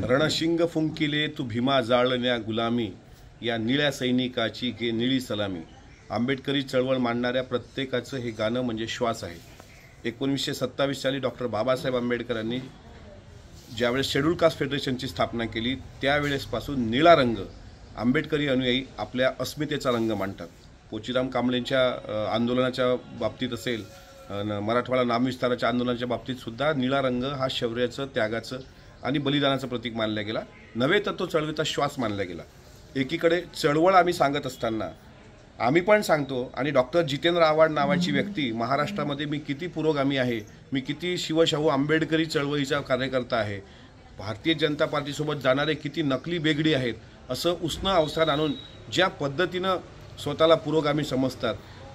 रणशिंग फुंकिले तू भीमा जाळण्या गुलामी, या निळ्या सैनिकाची गे निळी सलामी। आंबेडकरी चळवळ मांडणाऱ्या प्रत्येकाचं हे गाणं म्हणजे श्वास आहे। 1927 साली डॉक्टर बाबासाहेब आंबेडकरांनी ज्यावेळेस शेड्यूल कास्ट फेडरेशनची स्थापना केली त्यावेळेसपासून निळा रंग आंबेडकरी अनुयायी आपल्या अस्मितेचा रंग मांडतात। पोचीराम कांबळेंच्या आंदोलनाच्या बाबतीत असेल, मराठवाडा नामविस्ताराच्या आंदोलनाच्या बाबतीत सुद्धा निळा रंग हा शौर्याचं, त्यागाचं आणि बलिदानाचं प्रतीक मानला गेला, नव्हे तर तो चळवळीचा श्वास मानला गेला। एकीकडे चळवळ आम्ही सांगत असताना आम्ही पण सांगतो आणि डॉक्टर जितेंद्र आव्हाड नावाची व्यक्ती महाराष्ट्रामध्ये मी किती पुरोगामी आहे, मी किती शिवशाहू आंबेडकरी चळवळीचा कार्यकर्ता आहे, भारतीय जनता पार्टीसोबत जाणारे किती नकली बेगडी आहेत, असं उष्ण अवसान आणून ज्या पद्धतीनं स्वतःला पुरोगामी समजतात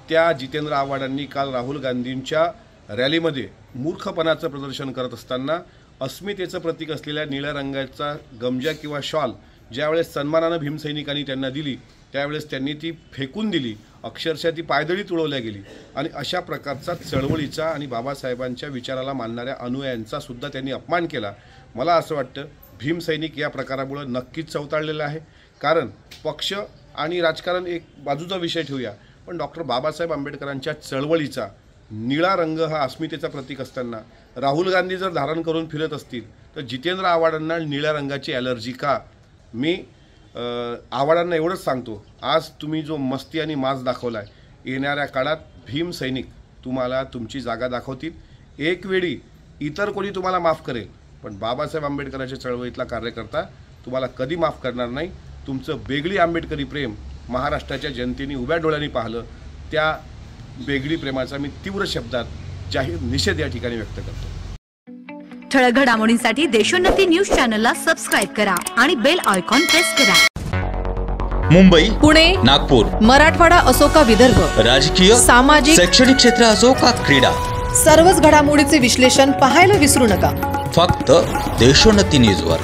त्या जितेंद्र आव्हाडांनी काल राहुल गांधींच्या रॅलीमध्ये मूर्खपणाचं प्रदर्शन करत असताना अस्मितेचं प्रतीक असलेल्या निळ्या रंगाचा गमजा किंवा शॉल ज्यावेळेस सन्मानानं भीमसैनिकांनी त्यांना दिली त्यावेळेस त्यांनी ती फेकून दिली, अक्षरशः ती पायदळी तुडवल्या गेली आणि अशा प्रकारचा चळवळीचा आणि बाबासाहेबांच्या विचाराला मानणाऱ्या अनुयायांचा सुद्धा त्यांनी अपमान केला। मला असं वाटतं भीमसैनिक या प्रकारामुळे नक्कीच चवताळलेला आहे, कारण पक्ष आणि राजकारण एक बाजूचा विषय ठेवूया, पण डॉक्टर बाबासाहेब आंबेडकरांच्या चळवळीचा निळा रंग हा अस्मितेचा प्रतीक असताना राहुल गांधी जर धारण करून फिरत असतील तर जितेंद्र आव्हाडांना निळ्या रंगाची ॲलर्जी का? मी आव्हाडांना एवढंच सांगतो, आज तुम्ही जो मस्ती आणि माज दाखवलाय, येणाऱ्या काळात भीमसैनिक तुम्हाला तुमची जागा दाखवतील। एक वेळी इतर कोणी तुम्हाला माफ करेल, पण बाबासाहेब आंबेडकरांच्या चळवळीतला कार्यकर्ता तुम्हाला कधी माफ करणार नाही। तुमचं बेगडी आंबेडकरी प्रेम महाराष्ट्राच्या जनतेने उभ्या डोळ्यांनी पाहिलं, त्या बेगडी प्रेमाचा मी तीव्र शब्दात जाहीर निषेध या ठिकाणी व्यक्त करतो। ठळक घडामोडींसाठी देशोन्नती न्यूज चॅनलला सबस्क्राइब करा आणि बेल आयकॉन प्रेस करा। मुंबई, पुणे, नागपूर, मराठवाडा असो का विदर्भ, राजकीय, सामाजिक, शैक्षणिक क्षेत्र असो का क्रीडा, सर्वच घडामोडीचे विश्लेषण पाहायला विसरू नका। फक्त देशोन्नती न्यूजवर।